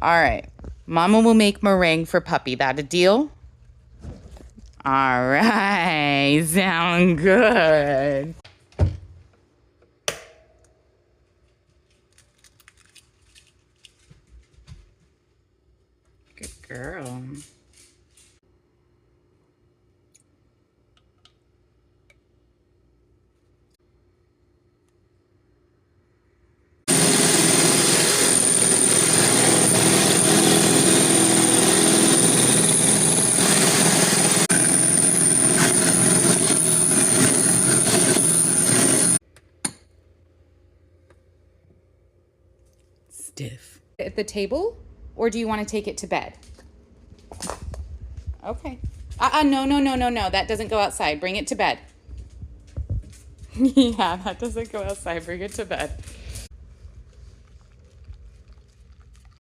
All right. Mama will make meringue for Puppy. That a deal? All right. Sound good. Good girl. Stiff. At the table, or do you want to take it to bed? Okay. No. That doesn't go outside. Bring it to bed. Yeah, that doesn't go outside. Bring it to bed.